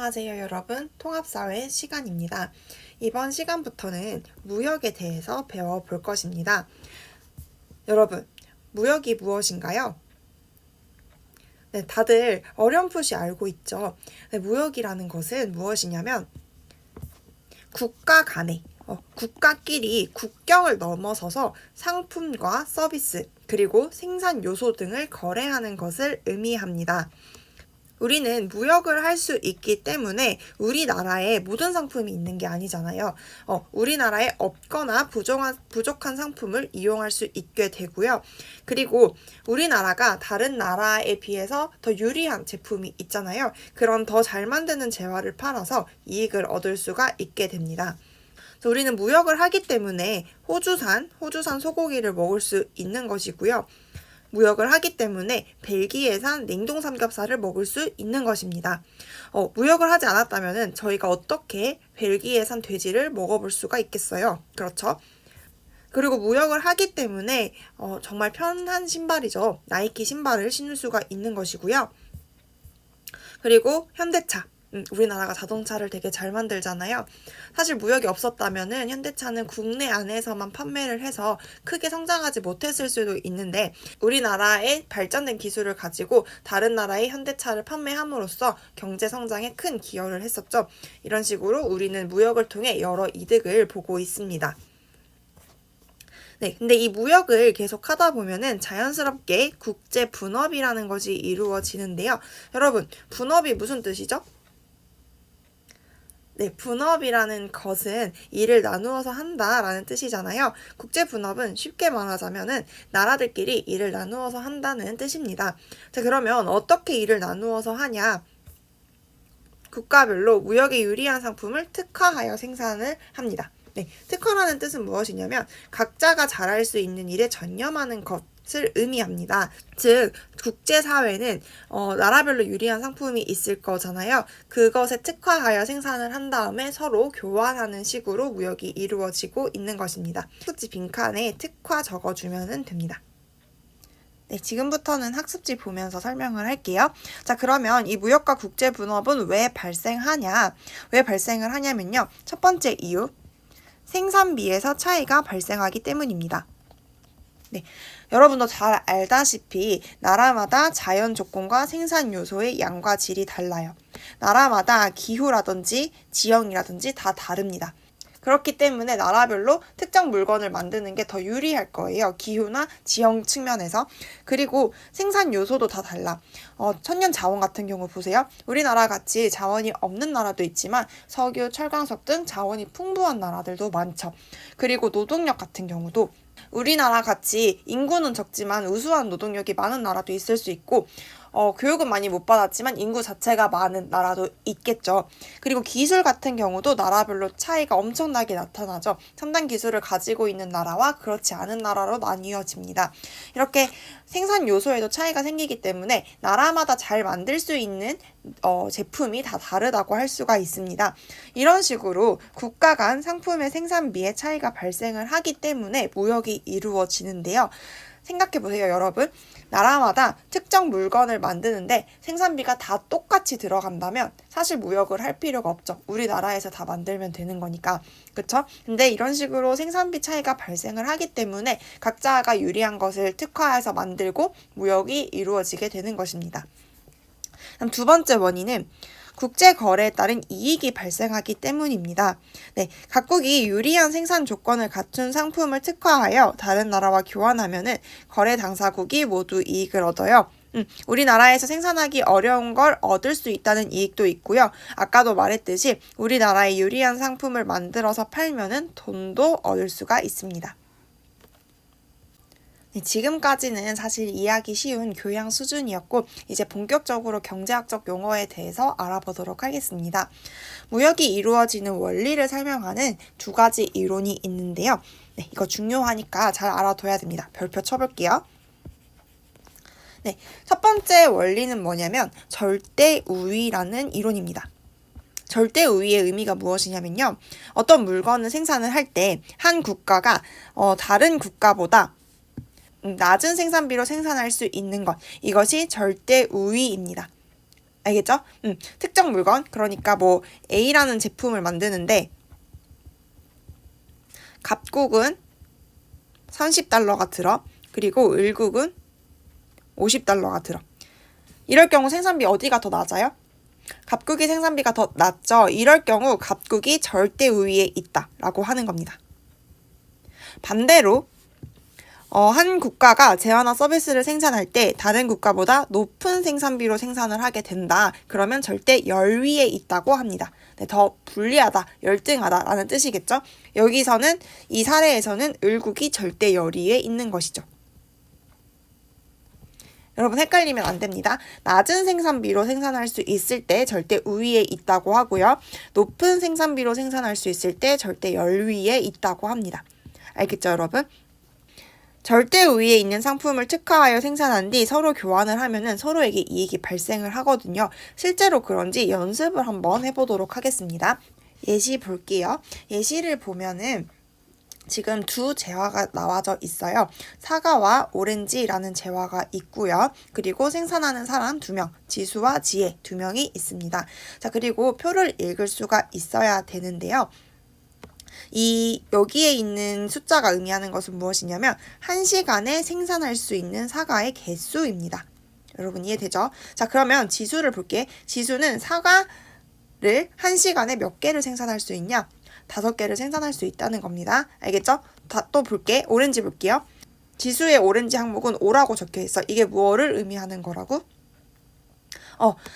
안녕하세요 여러분, 통합사회 시간입니다. 이번 시간부터는 무역에 대해서 배워볼 것입니다. 여러분, 무역이 무엇인가요? 네, 다들 어렴풋이 알고 있죠. 네, 무역이라는 것은 무엇이냐면 국가 간에 국가끼리 국경을 넘어서서 상품과 서비스 그리고 생산 요소 등을 거래하는 것을 의미합니다. 우리는 무역을 할 수 있기 때문에 우리나라에 모든 상품이 있는 게 아니잖아요. 우리나라에 없거나 부족한 상품을 이용할 수 있게 되고요. 그리고 우리나라가 다른 나라에 비해서 더 유리한 제품이 있잖아요. 그런 더 잘 만드는 재화를 팔아서 이익을 얻을 수가 있게 됩니다. 우리는 무역을 하기 때문에 호주산 소고기를 먹을 수 있는 것이고요. 무역을 하기 때문에 벨기에산 냉동 삼겹살을 먹을 수 있는 것입니다. 무역을 하지 않았다면 저희가 어떻게 벨기에산 돼지를 먹어볼 수가 있겠어요? 그렇죠? 그리고 무역을 하기 때문에 정말 편한 신발이죠. 나이키 신발을 신을 수가 있는 것이고요. 그리고 현대차. 우리나라가 자동차를 되게 잘 만들잖아요. 사실 무역이 없었다면은 현대차는 국내 안에서만 판매를 해서 크게 성장하지 못했을 수도 있는데 우리나라의 발전된 기술을 가지고 다른 나라의 현대차를 판매함으로써 경제 성장에 큰 기여를 했었죠. 이런 식으로 우리는 무역을 통해 여러 이득을 보고 있습니다. 네, 근데 이 무역을 계속 하다 보면은 자연스럽게 국제 분업이라는 것이 이루어지는데요. 여러분, 분업이 무슨 뜻이죠? 네, 분업이라는 것은 일을 나누어서 한다라는 뜻이잖아요. 국제 분업은 쉽게 말하자면은 나라들끼리 일을 나누어서 한다는 뜻입니다. 자, 그러면 어떻게 일을 나누어서 하냐? 국가별로 무역에 유리한 상품을 특화하여 생산을 합니다. 네, 특화라는 뜻은 무엇이냐면 각자가 잘할 수 있는 일에 전념하는 것을 의미합니다. 즉 국제사회는 나라별로 유리한 상품이 있을 거잖아요. 그것에 특화하여 생산을 한 다음에 서로 교환하는 식으로 무역이 이루어지고 있는 것입니다. 학습지 빈칸에 특화 적어주면 됩니다. 네, 지금부터는 학습지 보면서 설명을 할게요. 자, 그러면 이 무역과 국제분업은 왜 발생하냐? 왜 발생을 하냐면요. 첫 번째 이유, 생산비에서 차이가 발생하기 때문입니다. 네, 여러분도 잘 알다시피 나라마다 자연 조건과 생산 요소의 양과 질이 달라요. 나라마다 기후라든지 지형이라든지 다 다릅니다. 그렇기 때문에 나라별로 특정 물건을 만드는 게 더 유리할 거예요. 기후나 지형 측면에서. 그리고 생산 요소도 다 달라. 천연 자원 같은 경우 보세요. 우리나라 같이 자원이 없는 나라도 있지만 석유, 철광석 등 자원이 풍부한 나라들도 많죠. 그리고 노동력 같은 경우도 우리나라 같이 인구는 적지만 우수한 노동력이 많은 나라도 있을 수 있고 교육은 많이 못 받았지만 인구 자체가 많은 나라도 있겠죠. 그리고 기술 같은 경우도 나라별로 차이가 엄청나게 나타나죠. 첨단 기술을 가지고 있는 나라와 그렇지 않은 나라로 나뉘어집니다. 이렇게 생산 요소에도 차이가 생기기 때문에 나라마다 잘 만들 수 있는 제품이 다 다르다고 할 수가 있습니다. 이런 식으로 국가 간 상품의 생산비에 차이가 발생을 하기 때문에 무역이 이루어지는데요. 생각해보세요, 여러분. 나라마다 특정 물건을 만드는데 생산비가 다 똑같이 들어간다면 사실 무역을 할 필요가 없죠. 우리나라에서 다 만들면 되는 거니까. 그쵸? 근데 이런 식으로 생산비 차이가 발생을 하기 때문에 각자가 유리한 것을 특화해서 만들고 무역이 이루어지게 되는 것입니다. 그럼 두 번째 원인은 국제 거래에 따른 이익이 발생하기 때문입니다. 네, 각국이 유리한 생산 조건을 갖춘 상품을 특화하여 다른 나라와 교환하면은 거래 당사국이 모두 이익을 얻어요. 우리나라에서 생산하기 어려운 걸 얻을 수 있다는 이익도 있고요. 아까도 말했듯이 우리나라의 유리한 상품을 만들어서 팔면은 돈도 얻을 수가 있습니다. 네, 지금까지는 사실 이해하기 쉬운 교양 수준이었고 이제 본격적으로 경제학적 용어에 대해서 알아보도록 하겠습니다. 무역이 이루어지는 원리를 설명하는 두 가지 이론이 있는데요. 네, 이거 중요하니까 잘 알아둬야 됩니다. 별표 쳐볼게요. 네, 첫 번째 원리는 뭐냐면 절대 우위라는 이론입니다. 절대 우위의 의미가 무엇이냐면요. 어떤 물건을 생산을 할 때 한 국가가 다른 국가보다 낮은 생산비로 생산할 수 있는 것, 이것이 절대 우위입니다. 알겠죠? 특정 물건, 그러니까 뭐 A라는 제품을 만드는데 갑국은 30달러가 들어. 그리고 을국은 50달러가 들어. 이럴 경우 생산비 어디가 더 낮아요? 갑국이 생산비가 더 낮죠. 이럴 경우 갑국이 절대 우위에 있다 라고 하는 겁니다. 반대로 한 국가가 재화나 서비스를 생산할 때 다른 국가보다 높은 생산비로 생산을 하게 된다. 그러면 절대 열위에 있다고 합니다. 네, 더 불리하다, 열등하다 라는 뜻이겠죠. 여기서는 이 사례에서는 을국이 절대 열위에 있는 것이죠. 여러분 헷갈리면 안 됩니다. 낮은 생산비로 생산할 수 있을 때 절대 우위에 있다고 하고요. 높은 생산비로 생산할 수 있을 때 절대 열위에 있다고 합니다. 알겠죠, 여러분? 절대 우위에 있는 상품을 특화하여 생산한 뒤 서로 교환을 하면은 서로에게 이익이 발생을 하거든요. 실제로 그런지 연습을 한번 해보도록 하겠습니다. 예시 볼게요. 예시를 보면은 지금 두 재화가 나와져 있어요. 사과와 오렌지라는 재화가 있고요. 그리고 생산하는 사람 2명, 지수와 지혜 2명이 있습니다. 자, 그리고 표를 읽을 수가 있어야 되는데요. 여기에 있는 숫자가 의미하는 것은 무엇이냐면 1시간에 생산할 수 있는 사과의 개수입니다. 여러분 이해되죠? 자, 그러면 지수를 볼게. 지수는 사과를 1시간에 몇 개를 생산할 수 있냐? 5개를 생산할 수 있다는 겁니다. 알겠죠? 또 볼게. 오렌지 볼게요. 지수의 오렌지 항목은 5라고 적혀 있어. 이게 무엇을 의미하는 거라고?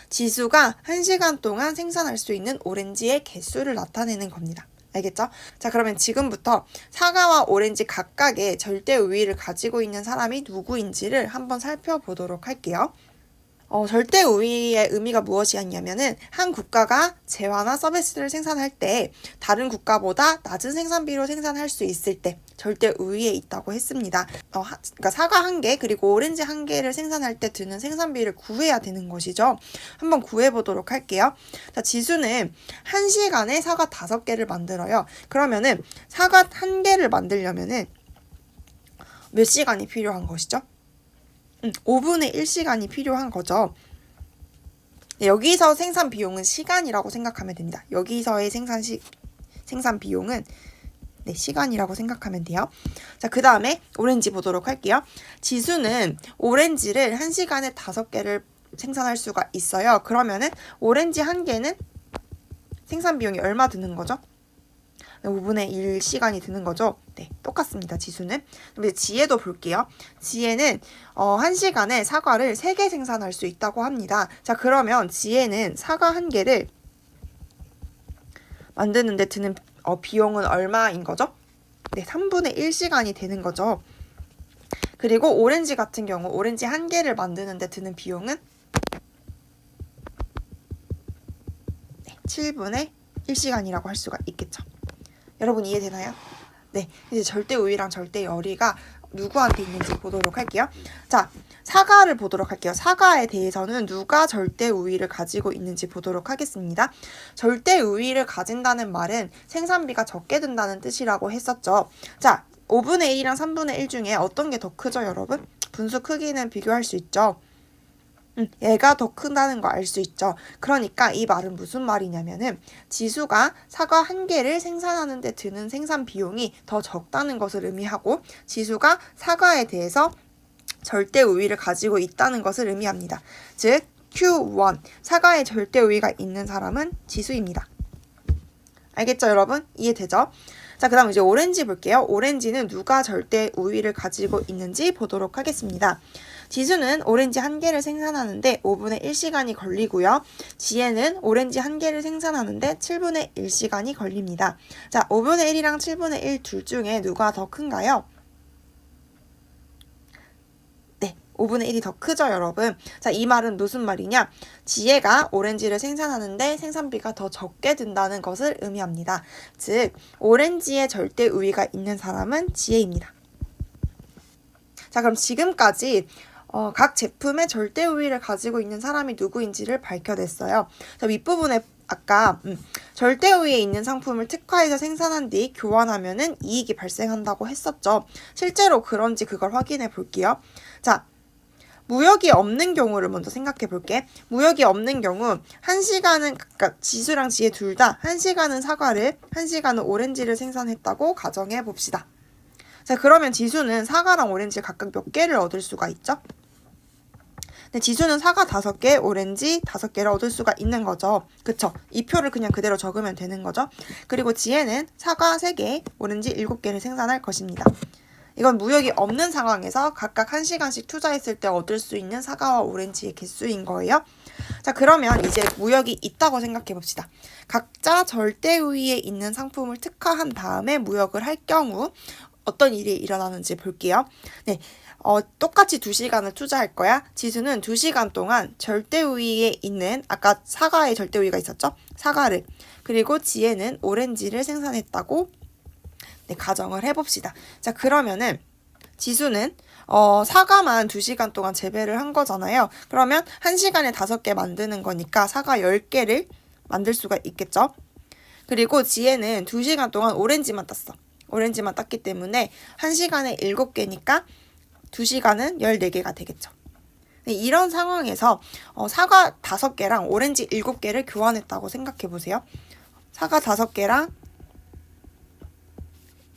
지수가 1시간 동안 생산할 수 있는 오렌지의 개수를 나타내는 겁니다. 알겠죠? 자, 그러면 지금부터 사과와 오렌지 각각의 절대 우위를 가지고 있는 사람이 누구인지를 한번 살펴보도록 할게요. 절대 우위의 의미가 무엇이었냐면은 한 국가가 재화나 서비스를 생산할 때 다른 국가보다 낮은 생산비로 생산할 수 있을 때 절대 우위에 있다고 했습니다. 그러니까 사과 1개 그리고 오렌지 1개를 생산할 때 드는 생산비를 구해야 되는 것이죠. 한번 구해보도록 할게요. 자, 지수는 1시간에 사과 5개를 만들어요. 그러면은 사과 1개를 만들려면은 몇 시간이 필요한 것이죠? 5분의 1시간이 필요한 거죠. 네, 여기서 생산 비용은 시간이라고 생각하면 됩니다. 여기서의 생산 비용은 시간이라고 생각하면 돼요. 자, 그 다음에 오렌지 보도록 할게요. 지수는 오렌지를 1시간에 5개를 생산할 수가 있어요. 그러면은 오렌지 1개는 생산 비용이 얼마 드는 거죠? 5분의 1 시간이 드는 거죠. 네, 똑같습니다. 지수는. 그럼 이제 지혜도 볼게요. 지혜는 1시간에 사과를 3개 생산할 수 있다고 합니다. 자, 그러면 지혜는 사과 1개를 만드는데 드는 비용은 얼마인 거죠? 네, 3분의 1 시간이 되는 거죠. 그리고 오렌지 같은 경우 오렌지 1개를 만드는데 드는 비용은 7분의 1 시간이라고 할 수가 있겠죠. 여러분 이해되나요? 네, 이제 절대 우위랑 절대 열위가 누구한테 있는지 보도록 할게요. 자, 사과를 보도록 할게요. 사과에 대해서는 누가 절대 우위를 가지고 있는지 보도록 하겠습니다. 절대 우위를 가진다는 말은 생산비가 적게 든다는 뜻이라고 했었죠. 자, 5분의 1이랑 3분의 1 중에 어떤 게 더 크죠, 여러분? 분수 크기는 비교할 수 있죠. 얘가 더 크다는 거 알 수 있죠. 그러니까 이 말은 무슨 말이냐면은 지수가 사과 1개를 생산하는 데 드는 생산 비용이 더 적다는 것을 의미하고 지수가 사과에 대해서 절대 우위를 가지고 있다는 것을 의미합니다. 즉 Q1 사과에 절대 우위가 있는 사람은 지수입니다. 알겠죠, 여러분? 이해되죠? 자, 그 다음 이제 오렌지 볼게요. 오렌지는 누가 절대 우위를 가지고 있는지 보도록 하겠습니다. 지수는 오렌지 1개를 생산하는데 5분의 1시간이 걸리고요. 지혜는 오렌지 1개를 생산하는데 7분의 1시간이 걸립니다. 자, 5분의 1이랑 7분의 1 둘 중에 누가 더 큰가요? 네, 5분의 1이 더 크죠, 여러분. 자, 이 말은 무슨 말이냐? 지혜가 오렌지를 생산하는데 생산비가 더 적게 든다는 것을 의미합니다. 즉, 오렌지의 절대 우위가 있는 사람은 지혜입니다. 자, 그럼 지금까지 각 제품의 절대 우위를 가지고 있는 사람이 누구인지를 밝혀냈어요. 자, 윗부분에 아까 절대 우위에 있는 상품을 특화해서 생산한 뒤 교환하면은 이익이 발생한다고 했었죠. 실제로 그런지 그걸 확인해 볼게요. 자, 무역이 없는 경우를 먼저 생각해 볼게. 무역이 없는 경우 1시간은 그러니까 지수랑 지혜 둘 다 1시간은 사과를 1시간은 오렌지를 생산했다고 가정해 봅시다. 자, 그러면 지수는 사과랑 오렌지 각각 몇 개를 얻을 수가 있죠? 네, 지수는 사과 5개, 오렌지 5개를 얻을 수가 있는 거죠. 그쵸? 이 표를 그냥 그대로 적으면 되는 거죠. 그리고 지혜는 사과 3개, 오렌지 7개를 생산할 것입니다. 이건 무역이 없는 상황에서 각각 1시간씩 투자했을 때 얻을 수 있는 사과와 오렌지의 개수인 거예요. 자, 그러면 이제 무역이 있다고 생각해 봅시다. 각자 절대 우위에 있는 상품을 특화한 다음에 무역을 할 경우 어떤 일이 일어나는지 볼게요. 네, 똑같이 2시간을 투자할 거야. 지수는 2시간 동안 절대 우위에 있는 아까 사과의 절대 우위가 있었죠? 사과를 그리고 지혜는 오렌지를 생산했다고 네, 가정을 해봅시다. 자, 그러면은 지수는 사과만 2시간 동안 재배를 한 거잖아요. 그러면 1시간에 5개 만드는 거니까 사과 10개를 만들 수가 있겠죠. 그리고 지혜는 2시간 동안 오렌지만 땄어. 오렌지만 땄기 때문에 1시간에 7개니까 2시간은 14개가 되겠죠. 네, 이런 상황에서 사과 5개랑 오렌지 7개를 교환했다고 생각해 보세요. 사과 5개랑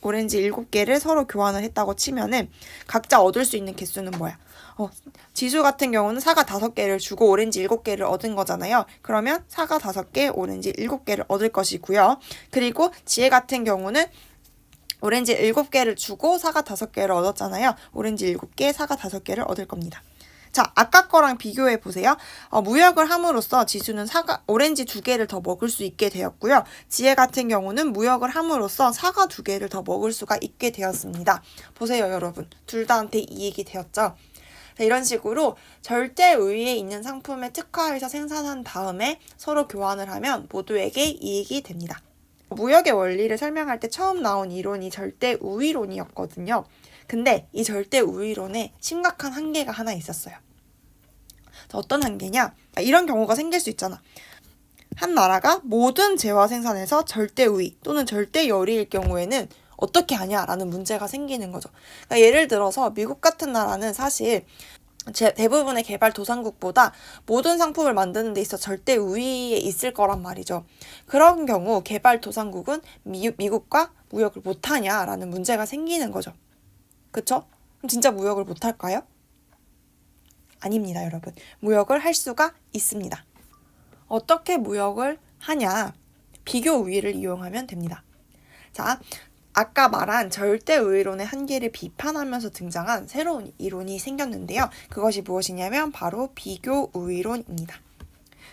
오렌지 7개를 서로 교환을 했다고 치면은 각자 얻을 수 있는 개수는 뭐야? 지수 같은 경우는 사과 5개를 주고 오렌지 7개를 얻은 거잖아요. 그러면 사과 5개, 오렌지 7개를 얻을 것이고요. 그리고 지혜 같은 경우는 오렌지 7개를 주고 사과 5개를 얻었잖아요. 오렌지 7개, 사과 5개를 얻을 겁니다. 자, 아까 거랑 비교해 보세요. 무역을 함으로써 지수는 오렌지 2개를 더 먹을 수 있게 되었고요. 지혜 같은 경우는 무역을 함으로써 사과 2개를 더 먹을 수가 있게 되었습니다. 보세요, 여러분. 둘 다한테 이익이 되었죠. 자, 이런 식으로 절대 우위에 있는 상품에 특화해서 생산한 다음에 서로 교환을 하면 모두에게 이익이 됩니다. 무역의 원리를 설명할 때 처음 나온 이론이 절대 우위론이었거든요. 근데 이 절대 우위론에 심각한 한계가 하나 있었어요. 어떤 한계냐? 이런 경우가 생길 수 있잖아. 한 나라가 모든 재화 생산에서 절대 우위 또는 절대 열위일 경우에는 어떻게 하냐라는 문제가 생기는 거죠. 그러니까 예를 들어서 미국 같은 나라는 사실 대부분의 개발도상국보다 모든 상품을 만드는 데 있어 절대 우위에 있을 거란 말이죠. 그런 경우 개발도상국은 미국과 무역을 못하냐라는 문제가 생기는 거죠. 그쵸? 그럼 진짜 무역을 못할까요? 아닙니다, 여러분. 무역을 할 수가 있습니다. 어떻게 무역을 하냐? 비교 우위를 이용하면 됩니다. 자, 아까 말한 절대 우위론의 한계를 비판하면서 등장한 새로운 이론이 생겼는데요. 그것이 무엇이냐면 바로 비교 우위론입니다.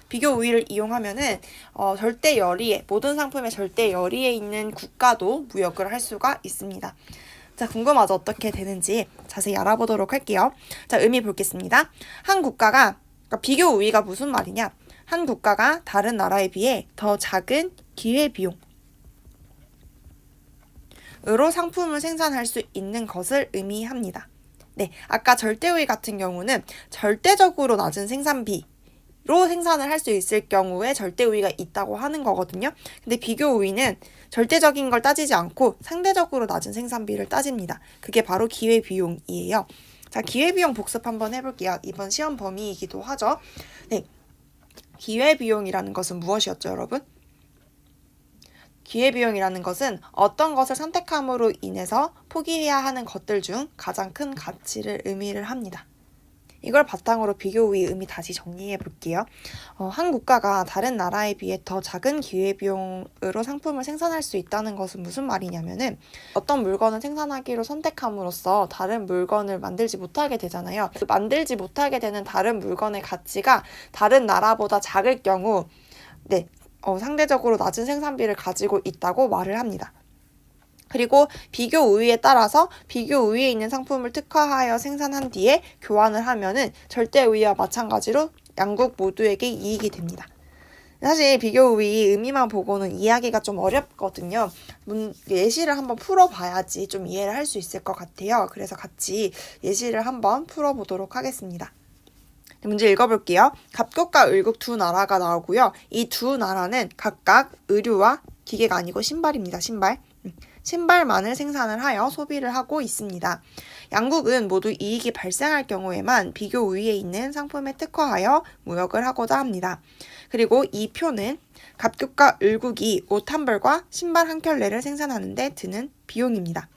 비교 우위를 이용하면은 절대 열위에 모든 상품의 절대 열위에 있는 국가도 무역을 할 수가 있습니다. 자, 궁금하죠? 어떻게 되는지 자세히 알아보도록 할게요. 자, 의미 보겠습니다. 한 국가가 그러니까 비교 우위가 무슨 말이냐? 한 국가가 다른 나라에 비해 더 작은 기회비용으로 상품을 생산할 수 있는 것을 의미합니다. 네, 아까 절대 우위 같은 경우는 절대적으로 낮은 생산비로 생산을 할 수 있을 경우에 절대 우위가 있다고 하는 거거든요. 근데 비교 우위는 절대적인 걸 따지지 않고 상대적으로 낮은 생산비를 따집니다. 그게 바로 기회비용이에요. 자, 기회비용 복습 한번 해볼게요. 이번 시험 범위이기도 하죠. 네, 기회비용이라는 것은 무엇이었죠, 여러분? 기회비용이라는 것은 어떤 것을 선택함으로 인해서 포기해야 하는 것들 중 가장 큰 가치를 의미를 합니다. 이걸 바탕으로 비교 우위 의미 다시 정리해 볼게요. 한 국가가 다른 나라에 비해 더 작은 기회비용으로 상품을 생산할 수 있다는 것은 무슨 말이냐면은 어떤 물건을 생산하기로 선택함으로써 다른 물건을 만들지 못하게 되잖아요. 만들지 못하게 되는 다른 물건의 가치가 다른 나라보다 작을 경우 상대적으로 낮은 생산비를 가지고 있다고 말을 합니다. 그리고 비교 우위에 따라서 비교 우위에 있는 상품을 특화하여 생산한 뒤에 교환을 하면은 절대 우위와 마찬가지로 양국 모두에게 이익이 됩니다. 사실 비교 우위 의미만 보고는 이해하기가 좀 어렵거든요. 예시를 한번 풀어봐야지 좀 이해를 할 수 있을 것 같아요. 그래서 같이 예시를 한번 풀어보도록 하겠습니다. 문제 읽어볼게요. 갑국과 을국 두 나라가 나오고요. 이 두 나라는 각각 의류와 기계가 아니고 신발입니다. 신발만을 생산을 하여 소비를 하고 있습니다. 양국은 모두 이익이 발생할 경우에만 비교 우위에 있는 상품에 특화하여 무역을 하고자 합니다. 그리고 이 표는 갑국과 을국이 옷 한 벌과 신발 한 켤레를 생산하는 데 드는 비용입니다.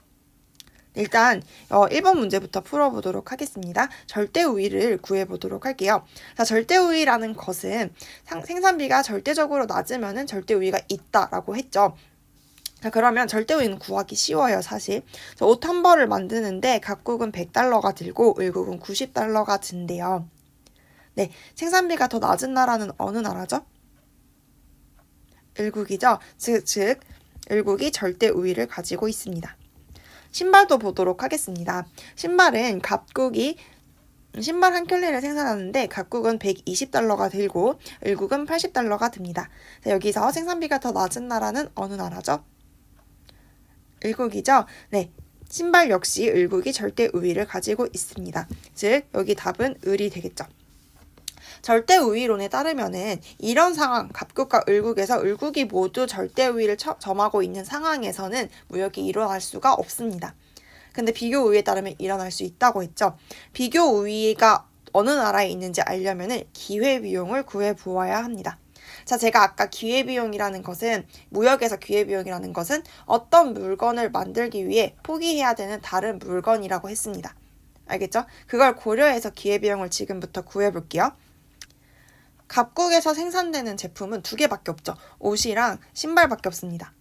일단 1번 문제부터 풀어보도록 하겠습니다. 절대 우위를 구해보도록 할게요. 자, 절대 우위라는 것은 생산비가 절대적으로 낮으면 절대 우위가 있다라고 했죠. 자, 그러면 절대 우위는 구하기 쉬워요, 사실. 옷 한 벌을 만드는데 각국은 100달러가 들고 을국은 90달러가 든대요. 네, 생산비가 더 낮은 나라는 어느 나라죠? 을국이죠. 즉 을국이 절대 우위를 가지고 있습니다. 신발도 보도록 하겠습니다. 신발은 각국이 신발 한 켤레를 생산하는데 각국은 120달러가 들고 을국은 80달러가 듭니다. 자, 여기서 생산비가 더 낮은 나라는 어느 나라죠? 을국이죠. 네, 신발 역시 을국이 절대 우위를 가지고 있습니다. 즉 여기 답은 을이 되겠죠. 절대 우위론에 따르면은 이런 상황, 갑국과 을국에서 을국이 모두 절대 우위를 점하고 있는 상황에서는 무역이 일어날 수가 없습니다. 근데 비교 우위에 따르면 일어날 수 있다고 했죠. 비교 우위가 어느 나라에 있는지 알려면은 기회비용을 구해보아야 합니다. 자, 제가 아까 기회비용이라는 것은, 무역에서 기회비용이라는 것은 어떤 물건을 만들기 위해 포기해야 되는 다른 물건이라고 했습니다. 알겠죠? 그걸 고려해서 기회비용을 지금부터 구해볼게요. 갑국에서 생산되는 제품은 두 개밖에 없죠. 옷이랑 신발밖에 없습니다.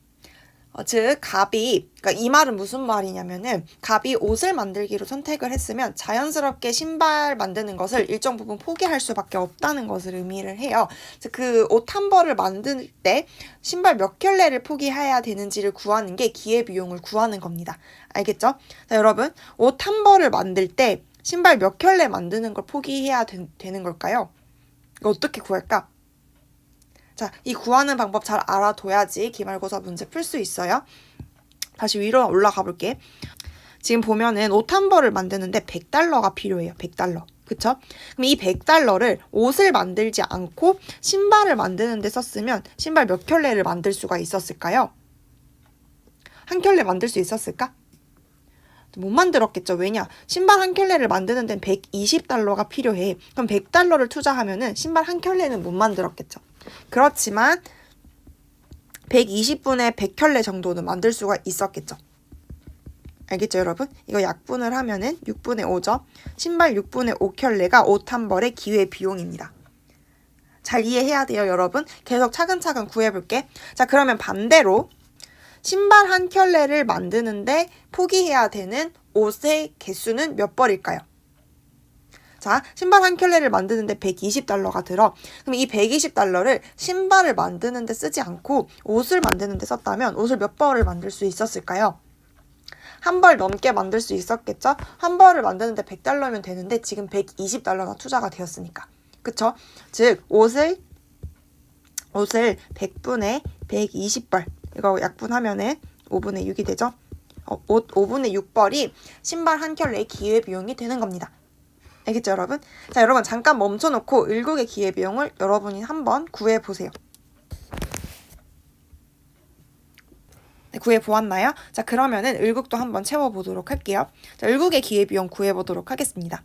즉 갑이, 그러니까 이 말은 무슨 말이냐면은 갑이 옷을 만들기로 선택을 했으면 자연스럽게 신발 만드는 것을 일정 부분 포기할 수밖에 없다는 것을 의미를 해요. 그 옷 한 벌을 만들 때 신발 몇 켤레를 포기해야 되는지를 구하는 게 기회비용을 구하는 겁니다. 알겠죠? 자, 여러분, 옷 한 벌을 만들 때 신발 몇 켤레 만드는 걸 포기해야 되는 걸까요? 이거 어떻게 구할까? 자, 이 구하는 방법 잘 알아둬야지 기말고사 문제 풀 수 있어요. 다시 위로 올라가 볼게. 지금 보면은 옷 한 벌을 만드는데 100달러가 필요해요. 100달러. 그쵸? 그럼 이 100달러를 옷을 만들지 않고 신발을 만드는 데 썼으면 신발 몇 켤레를 만들 수가 있었을까요? 한 켤레 만들 수 있었을까? 못 만들었겠죠. 왜냐? 신발 한 켤레를 만드는 데는 120달러가 필요해. 그럼 100달러를 투자하면은 신발 한 켤레는 못 만들었겠죠. 그렇지만 120분의 100켤레 정도는 만들 수가 있었겠죠. 알겠죠, 여러분? 이거 약분을 하면은 6분의 5죠. 신발 6분의 5켤레가 옷 한 벌의 기회 비용입니다. 잘 이해해야 돼요, 여러분. 계속 차근차근 구해볼게. 자, 그러면 반대로 신발 한 켤레를 만드는데 포기해야 되는 옷의 개수는 몇 벌일까요? 자, 신발 한 켤레를 만드는데 120달러가 들어. 그럼 이 120달러를 신발을 만드는데 쓰지 않고 옷을 만드는데 썼다면 옷을 몇 벌을 만들 수 있었을까요? 한 벌 넘게 만들 수 있었겠죠? 한 벌을 만드는데 100달러면 되는데 지금 120달러가 투자가 되었으니까. 그쵸? 즉 옷을 100분의 120벌, 이거 약분하면은 5분의 6이 되죠? 옷 5분의 6벌이 신발 한 켤레의 기회비용이 되는 겁니다. 알겠죠, 여러분? 자, 여러분 잠깐 멈춰놓고 을국의 기회비용을 여러분이 한번 구해보세요. 네, 구해보았나요? 자, 그러면은 을국도 한번 채워보도록 할게요. 자, 을국의 기회비용 구해보도록 하겠습니다.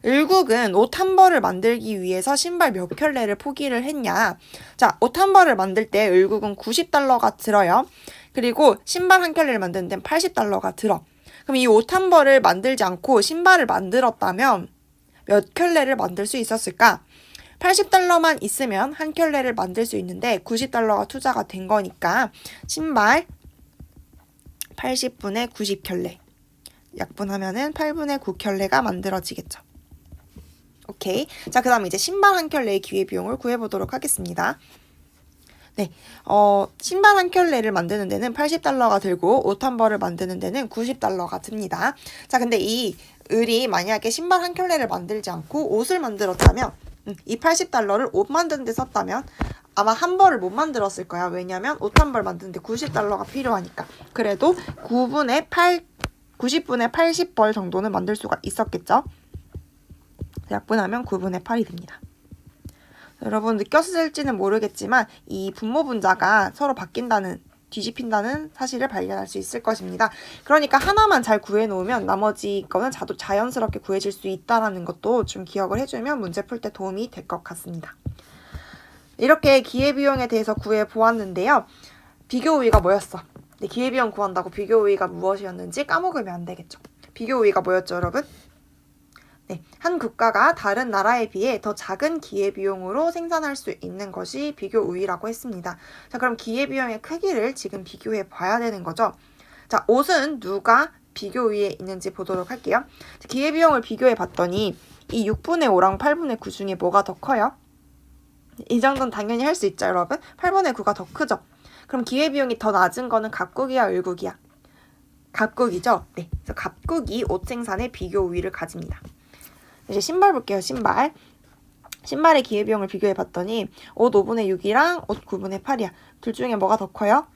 을국은 옷 한 벌을 만들기 위해서 신발 몇 켤레를 포기를 했냐? 자, 옷 한 벌을 만들 때 을국은 90달러가 들어요. 그리고 신발 한 켤레를 만드는 데는 80달러가 들어. 그럼 이 옷 한 벌을 만들지 않고 신발을 만들었다면 몇 켤레를 만들 수 있었을까? 80달러만 있으면 한 켤레를 만들 수 있는데 90달러가 투자가 된 거니까 신발 80분의 90켤레 약분하면은 8분의 9켤레가 만들어지겠죠. 오케이. 자, 그 다음에 이제 신발 한 켤레의 기회비용을 구해보도록 하겠습니다. 네, 신발 한 켤레를 만드는 데는 80달러가 들고 옷 한 벌을 만드는 데는 90달러가 듭니다. 자, 근데 이 을이 만약에 신발 한 켤레를 만들지 않고 옷을 만들었다면 이 80달러를 옷 만드는 데 썼다면 아마 한 벌을 못 만들었을 거야. 왜냐면 옷 한 벌 만드는데 90달러가 필요하니까. 그래도 90분의 80벌 정도는 만들 수가 있었겠죠. 약분하면 9분의 8이 됩니다. 여러분 느꼈을지는 모르겠지만 이 분모 분자가 서로 바뀐다는 뒤집힌다는 사실을 발견할 수 있을 것입니다. 그러니까 하나만 잘 구해놓으면 나머지 거는 자연스럽게 구해질 수 있다는 것도 좀 기억을 해주면 문제 풀 때 도움이 될 것 같습니다. 이렇게 기회비용에 대해서 구해보았는데요. 비교우위가 뭐였어? 네, 기회비용 구한다고 비교우위가 무엇이었는지 까먹으면 안 되겠죠. 비교우위가 뭐였죠, 여러분? 네, 한 국가가 다른 나라에 비해 더 작은 기회비용으로 생산할 수 있는 것이 비교 우위라고 했습니다. 자, 그럼 기회비용의 크기를 지금 비교해 봐야 되는 거죠. 자, 옷은 누가 비교 우위에 있는지 보도록 할게요. 자, 기회비용을 비교해 봤더니 이 6분의 5랑 8분의 9 중에 뭐가 더 커요? 이 정도는 당연히 할 수 있죠, 여러분. 8분의 9가 더 크죠. 그럼 기회비용이 더 낮은 거는 갑국이야, 을국이야? 갑국이죠. 네, 그래서 갑국이 옷 생산의 비교 우위를 가집니다. 이제 신발 볼게요. 신발의 기회비용을 비교해 봤더니 옷 5분의 6이랑 옷 9분의 8이야. 둘 중에 뭐가 더 커요?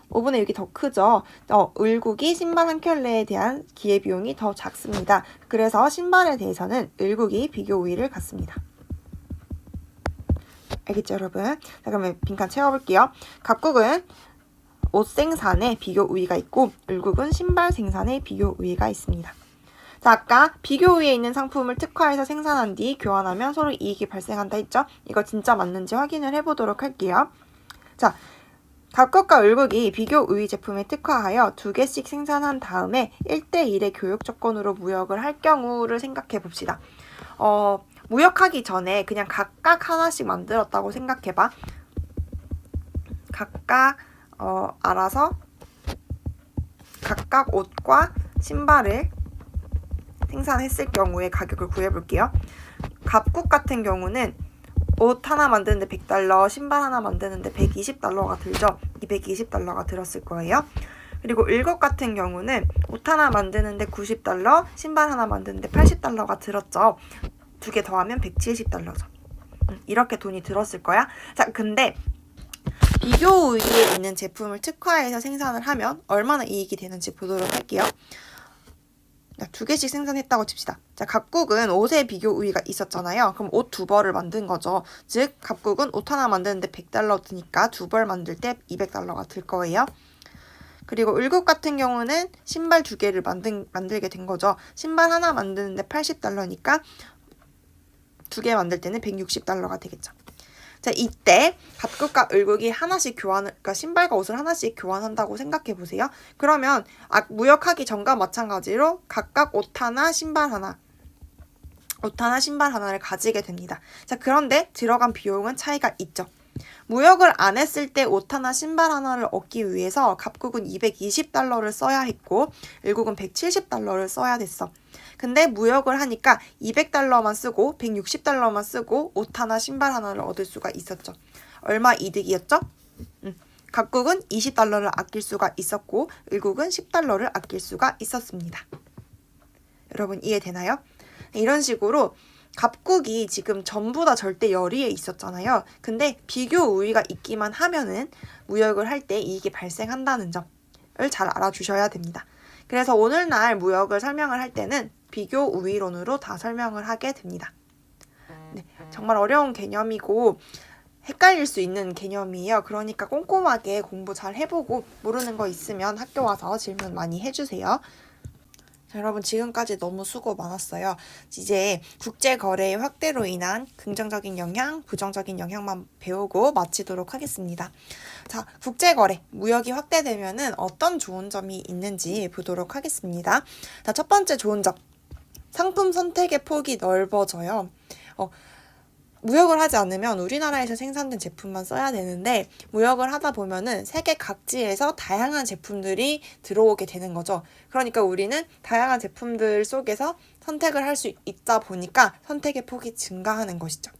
5분의 6이 더 크죠. 을국이 신발 한 켤레에 대한 기회비용이 더 작습니다. 그래서 신발에 대해서는 을국이 비교 우위를 갖습니다. 알겠죠, 여러분? 자, 그러면 빈칸 채워볼게요. 갑국은 옷 생산에 비교 우위가 있고 을국은 신발 생산에 비교 우위가 있습니다. 자, 아까 비교 우위에 있는 상품을 특화해서 생산한 뒤 교환하면 서로 이익이 발생한다 했죠? 이거 진짜 맞는지 확인을 해보도록 할게요. 자, 갑국과 을국이 비교 우위 제품에 특화하여 2개씩 생산한 다음에 1대1의 교육 조건으로 무역을 할 경우를 생각해 봅시다. 무역하기 전에 그냥 각각 하나씩 만들었다고 생각해봐. 각각 알아서 각각 옷과 신발을 생산했을 경우에 가격을 구해볼게요. 갑국 같은 경우는 옷 하나 만드는데 100달러, 신발 하나 만드는데 120달러가 들죠. 220달러가 들었을 거예요. 그리고 을국 같은 경우는 옷 하나 만드는데 90달러, 신발 하나 만드는데 80달러가 들었죠. 두 개 더하면 170달러죠. 이렇게 돈이 들었을 거야. 자, 근데 비교 우위에 있는 제품을 특화해서 생산을 하면 얼마나 이익이 되는지 보도록 할게요. 2개씩 생산했다고 칩시다. 자, 갑국은 옷에 비교 우위가 있었잖아요. 그럼 옷 2벌을 만든 거죠. 즉, 갑국은 옷 하나 만드는데 100달러 드니까 2벌 만들 때 200달러가 들 거예요. 그리고 을국 같은 경우는 신발 2개를 만들게 된 거죠. 신발 하나 만드는데 80달러니까 2개 만들 때는 160달러가 되겠죠. 자, 이때 갑국과 을국이 하나씩 그러니까 신발과 옷을 하나씩 교환한다고 생각해 보세요. 그러면 무역하기 전과 마찬가지로 각각 옷 하나, 신발 하나, 신발 하나를 가지게 됩니다. 자, 그런데 들어간 비용은 차이가 있죠. 무역을 안 했을 때 옷 하나, 신발 하나를 얻기 위해서 갑국은 220달러를 써야 했고 을국은 170달러를 써야 됐어. 근데 무역을 하니까 200달러만 쓰고 160달러만 쓰고 옷 하나, 신발 하나를 얻을 수가 있었죠. 얼마 이득이었죠? 갑국은 20달러를 아낄 수가 있었고 을국은 10달러를 아낄 수가 있었습니다. 여러분 이해되나요? 이런 식으로 갑국이 지금 전부 다 절대 열의에 있었잖아요. 근데 비교 우위가 있기만 하면은 무역을 할 때 이익이 발생한다는 점을 잘 알아주셔야 됩니다. 그래서 오늘날 무역을 설명을 할 때는 비교 우위론으로 다 설명을 하게 됩니다. 네, 정말 어려운 개념이고 헷갈릴 수 있는 개념이에요. 그러니까 꼼꼼하게 공부 잘 해보고 모르는 거 있으면 학교 와서 질문 많이 해주세요. 자, 여러분 지금까지 너무 수고 많았어요. 이제 국제거래의 확대로 인한 긍정적인 영향, 부정적인 영향만 배우고 마치도록 하겠습니다. 자, 국제거래, 무역이 확대되면은 어떤 좋은 점이 있는지 보도록 하겠습니다. 자, 첫 번째 좋은 점, 상품 선택의 폭이 넓어져요. 무역을 하지 않으면 우리나라에서 생산된 제품만 써야 되는데 무역을 하다 보면은 세계 각지에서 다양한 제품들이 들어오게 되는 거죠. 그러니까 우리는 다양한 제품들 속에서 선택을 할 수 있다 보니까 선택의 폭이 증가하는 것이죠.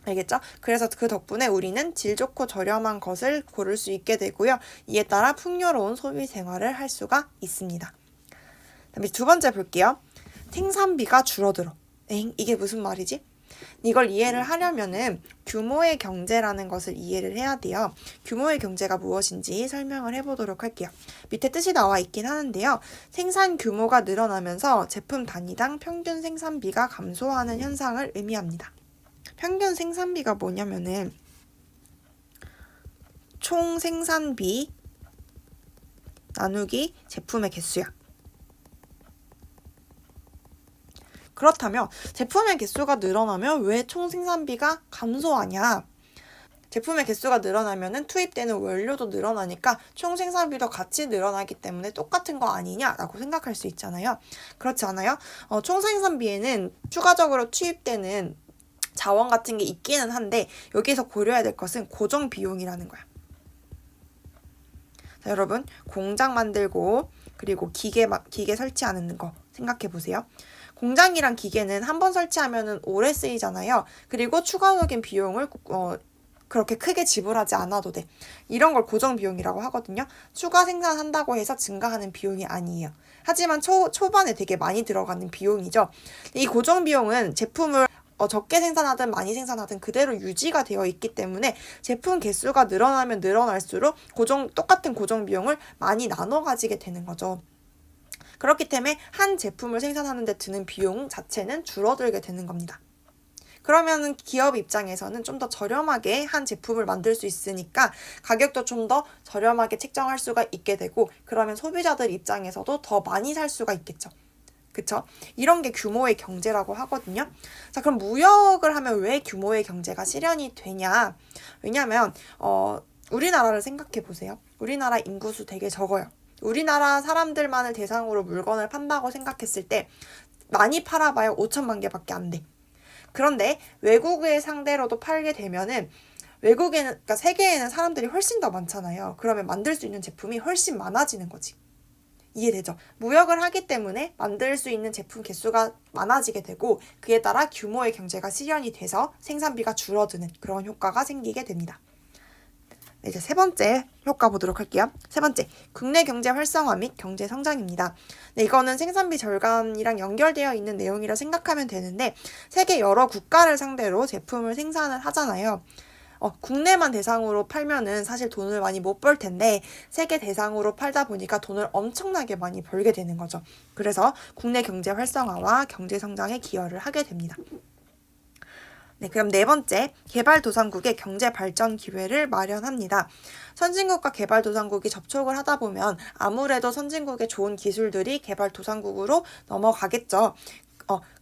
알겠죠? 그래서 그 덕분에 우리는 질 좋고 저렴한 것을 고를 수 있게 되고요. 이에 따라 풍요로운 소비 생활을 할 수가 있습니다. 그다음에 두 번째 볼게요. 생산비가 줄어들어. 이게 무슨 말이지? 이걸 이해를 하려면은 규모의 경제라는 것을 이해를 해야 돼요. 규모의 경제가 무엇인지 설명을 해보도록 할게요. 밑에 뜻이 나와 있긴 하는데요. 생산 규모가 늘어나면서 제품 단위당 평균 생산비가 감소하는 현상을 의미합니다. 평균 생산비가 뭐냐면은 총 생산비 나누기 제품의 개수야. 그렇다면 제품의 개수가 늘어나면 왜 총 생산비가 감소하냐? 제품의 개수가 늘어나면 투입되는 원료도 늘어나니까 총 생산비도 같이 늘어나기 때문에 똑같은 거 아니냐라고 생각할 수 있잖아요. 그렇지 않아요? 총 생산비에는 추가적으로 투입되는 자원 같은 게 있기는 한데 여기서 고려해야 될 것은 고정 비용이라는 거야. 자, 여러분 공장 만들고 그리고 기계 설치하는 거 생각해 보세요. 공장이랑 기계는 한 번 설치하면 오래 쓰이잖아요. 그리고 추가적인 비용을 그렇게 크게 지불하지 않아도 돼. 이런 걸 고정 비용이라고 하거든요. 추가 생산한다고 해서 증가하는 비용이 아니에요. 하지만 초반에 되게 많이 들어가는 비용이죠. 이 고정 비용은 제품을 적게 생산하든 많이 생산하든 그대로 유지가 되어 있기 때문에 제품 개수가 늘어나면 늘어날수록 똑같은 고정 비용을 많이 나눠 가지게 되는 거죠. 그렇기 때문에 한 제품을 생산하는 데 드는 비용 자체는 줄어들게 되는 겁니다. 그러면은 기업 입장에서는 좀 더 저렴하게 한 제품을 만들 수 있으니까 가격도 좀 더 저렴하게 책정할 수가 있게 되고, 그러면 소비자들 입장에서도 더 많이 살 수가 있겠죠. 그쵸? 이런 게 규모의 경제라고 하거든요. 자, 그럼 무역을 하면 왜 규모의 경제가 실현이 되냐? 왜냐면 우리나라를 생각해 보세요. 우리나라 인구수 되게 적어요. 우리나라 사람들만을 대상으로 물건을 판다고 생각했을 때 많이 팔아봐야 5천만 개밖에 안 돼. 그런데 외국의 상대로도 팔게 되면은 그러니까 세계에는 사람들이 훨씬 더 많잖아요. 그러면 만들 수 있는 제품이 훨씬 많아지는 거지. 이해되죠? 무역을 하기 때문에 만들 수 있는 제품 개수가 많아지게 되고, 그에 따라 규모의 경제가 실현이 돼서 생산비가 줄어드는 그런 효과가 생기게 됩니다. 네, 이제 세 번째 효과 보도록 할게요. 세 번째, 국내 경제 활성화 및 경제 성장입니다. 네, 이거는 생산비 절감이랑 연결되어 있는 내용이라 생각하면 되는데, 세계 여러 국가를 상대로 제품을 생산을 하잖아요. 국내만 대상으로 팔면은 사실 돈을 많이 못 벌 텐데 세계 대상으로 팔다 보니까 돈을 엄청나게 많이 벌게 되는 거죠. 그래서 국내 경제 활성화와 경제 성장에 기여를 하게 됩니다. 네, 그럼 네 번째, 개발도상국의 경제 발전 기회를 마련합니다. 선진국과 개발도상국이 접촉을 하다 보면 아무래도 선진국의 좋은 기술들이 개발도상국으로 넘어가겠죠.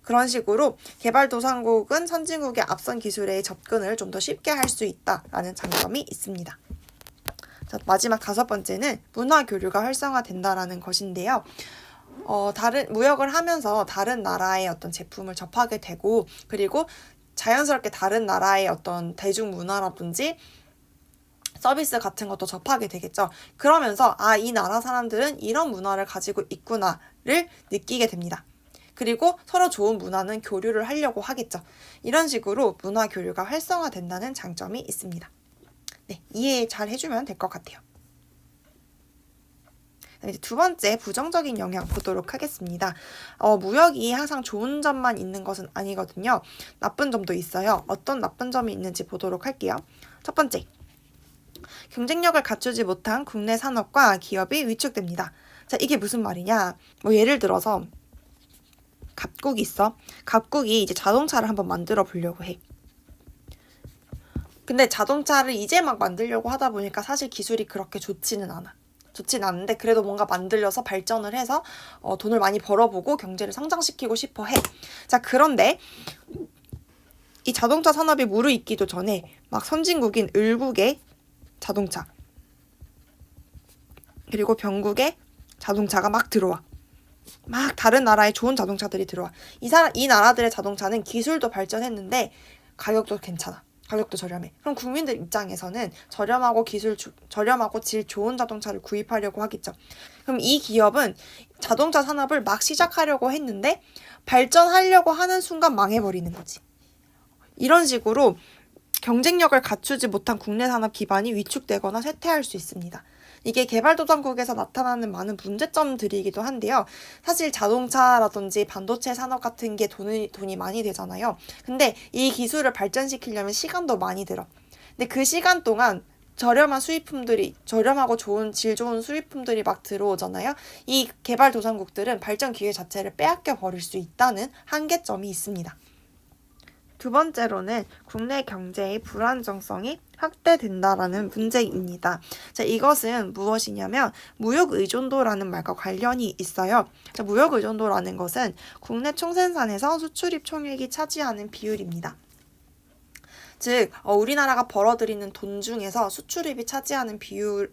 그런 식으로 개발도상국은 선진국의 앞선 기술에 접근을 좀 더 쉽게 할 수 있다라는 장점이 있습니다. 자, 마지막 다섯 번째는 문화 교류가 활성화된다라는 것인데요. 무역을 하면서 다른 나라의 어떤 제품을 접하게 되고, 그리고 자연스럽게 다른 나라의 어떤 대중문화라든지 서비스 같은 것도 접하게 되겠죠. 그러면서 이 나라 사람들은 이런 문화를 가지고 있구나를 느끼게 됩니다. 그리고 서로 좋은 문화는 교류를 하려고 하겠죠. 이런 식으로 문화 교류가 활성화된다는 장점이 있습니다. 네, 이해 잘 해주면 될 것 같아요. 이제 두 번째, 부정적인 영향 보도록 하겠습니다. 무역이 항상 좋은 점만 있는 것은 아니거든요. 나쁜 점도 있어요. 어떤 나쁜 점이 있는지 보도록 할게요. 첫 번째, 경쟁력을 갖추지 못한 국내 산업과 기업이 위축됩니다. 자, 이게 무슨 말이냐? 예를 들어서 갑국이 있어. 갑국이 이제 자동차를 한번 만들어 보려고 해. 근데 자동차를 이제 막 만들려고 하다 보니까 사실 기술이 그렇게 좋지는 않은데 그래도 뭔가 만들려서 발전을 해서 돈을 많이 벌어보고 경제를 성장시키고 싶어 해. 자, 그런데 이 자동차 산업이 무르익기도 전에 막 선진국인 을국의 자동차 그리고 병국의 자동차가 막 들어와. 막 다른 나라의 좋은 자동차들이 들어와. 이 나라들의 자동차는 기술도 발전했는데 가격도 괜찮아. 가격도 저렴해. 그럼 국민들 입장에서는 저렴하고 질 좋은 자동차를 구입하려고 하겠죠. 그럼 이 기업은 자동차 산업을 막 시작하려고 했는데 발전하려고 하는 순간 망해버리는 거지. 이런 식으로 경쟁력을 갖추지 못한 국내 산업 기반이 위축되거나 쇠퇴할 수 있습니다. 이게 개발도상국에서 나타나는 많은 문제점들이기도 한데요. 사실 자동차라든지 반도체 산업 같은 게 돈이 많이 되잖아요. 근데 이 기술을 발전시키려면 시간도 많이 들어. 근데 그 시간 동안 저렴하고 질 좋은 수입품들이 막 들어오잖아요. 이 개발도상국들은 발전 기회 자체를 빼앗겨 버릴 수 있다는 한계점이 있습니다. 두 번째로는 국내 경제의 불안정성이 확대된다라는 문제입니다. 자, 이것은 무엇이냐면 무역 의존도라는 말과 관련이 있어요. 자, 무역 의존도라는 것은 국내 총생산에서 수출입 총액이 차지하는 비율입니다. 즉, 우리나라가 벌어들이는 돈 중에서 수출입이 차지하는 비율을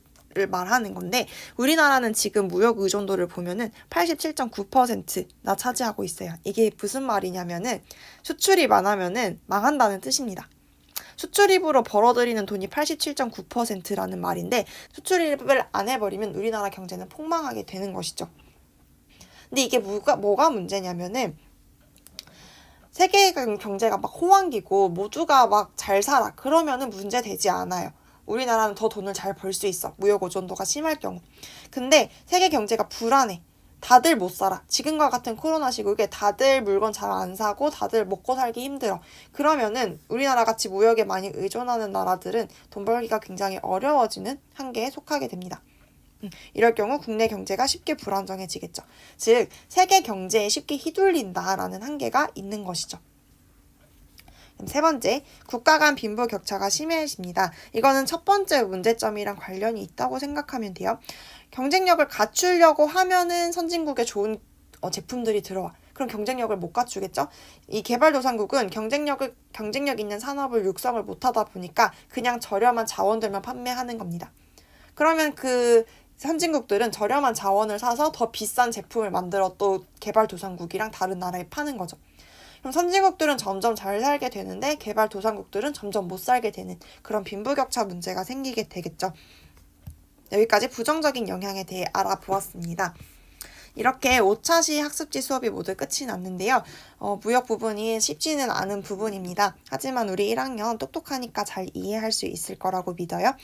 말하는 건데, 우리나라는 지금 무역 의존도를 보면은 87.9%나 차지하고 있어요. 이게 무슨 말이냐면은 수출입 안 하면은 망한다는 뜻입니다. 수출입으로 벌어들이는 돈이 87.9%라는 말인데, 수출입을 안 해버리면 우리나라 경제는 폭망하게 되는 것이죠. 근데 이게 뭐가 문제냐면은 세계 경제가 막 호황기고 모두가 막 잘 살아. 그러면은 문제 되지 않아요. 우리나라는 더 돈을 잘 벌 수 있어. 무역 의존도가 심할 경우. 근데 세계 경제가 불안해. 다들 못 살아. 지금과 같은 코로나 시국에 다들 물건 잘 안 사고 다들 먹고 살기 힘들어. 그러면은 우리나라 같이 무역에 많이 의존하는 나라들은 돈 벌기가 굉장히 어려워지는 한계에 속하게 됩니다. 이럴 경우 국내 경제가 쉽게 불안정해지겠죠. 즉, 세계 경제에 쉽게 휘둘린다라는 한계가 있는 것이죠. 세 번째, 국가 간 빈부 격차가 심해집니다. 이거는 첫 번째 문제점이랑 관련이 있다고 생각하면 돼요. 경쟁력을 갖추려고 하면은 선진국에 좋은 제품들이 들어와. 그럼 경쟁력을 못 갖추겠죠? 이 개발도상국은 경쟁력 있는 산업을 육성을 못하다 보니까 그냥 저렴한 자원들만 판매하는 겁니다. 그러면 그 선진국들은 저렴한 자원을 사서 더 비싼 제품을 만들어 또 개발도상국이랑 다른 나라에 파는 거죠. 그럼 선진국들은 점점 잘 살게 되는데 개발도상국들은 점점 못 살게 되는 그런 빈부격차 문제가 생기게 되겠죠. 여기까지 부정적인 영향에 대해 알아보았습니다. 이렇게 5차시 학습지 수업이 모두 끝이 났는데요. 무역 부분이 쉽지는 않은 부분입니다. 하지만 우리 1학년 똑똑하니까 잘 이해할 수 있을 거라고 믿어요.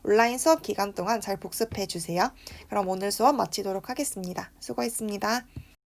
온라인 수업 기간 동안 잘 복습해 주세요. 그럼 오늘 수업 마치도록 하겠습니다. 수고했습니다.